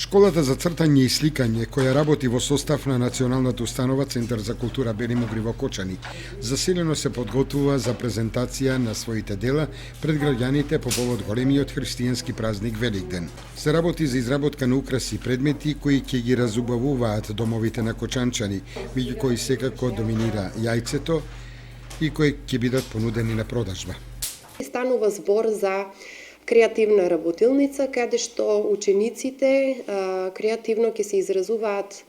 Школата за цртање и сликање, која работи во состав на Националната установа Центар за култура Бели Могри во Кочани, засилено се подготвува за презентација на своите дела пред граѓаните по повод големиот христијански празник Великден. Се работи за изработка на украси и предмети кои ќе ги разубавуваат домовите на кочанчани, меѓу кои секако доминира јајцето и кои ќе бидат понудени на продажба. Станува збор за креативна работилница, каде што учениците креативно ќе се изразуваат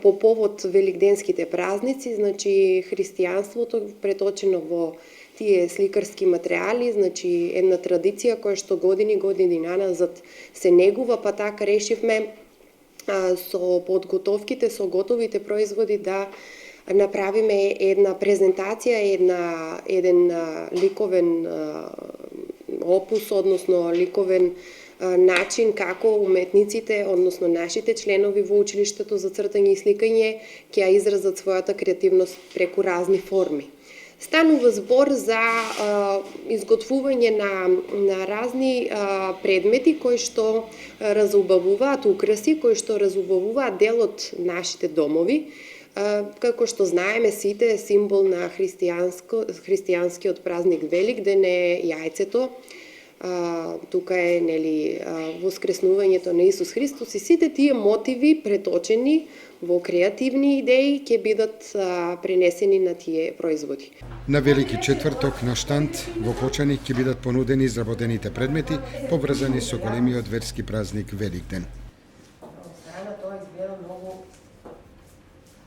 по повод великденските празници, значи христијанството преточено во тие сликарски материјали, значи една традиција која што години наназад се негува, па така решивме со подготовките, со готовите производи да направиме една презентација, еден ликовен опус, односно ликовен начин како уметниците, односно нашите членови во училиштето за цртање и сликање ќе ја изразат својата креативност преку разни форми. Станува збор за изготвување на разни предмети кои што разубавуваат, украси кои што разубавуваат дел од нашите домови. Како што знаеме сите, символ на христијанскиот празник Великден е јајцето. Тука е воскреснувањето на Исус Христос и сите тие мотиви преточени во креативни идеи ќе бидат пренесени на тие производи. На Велики четврток на штанд во Кочани ќе бидат понудени изработените предмети поврзани со големиот верски празник Великден.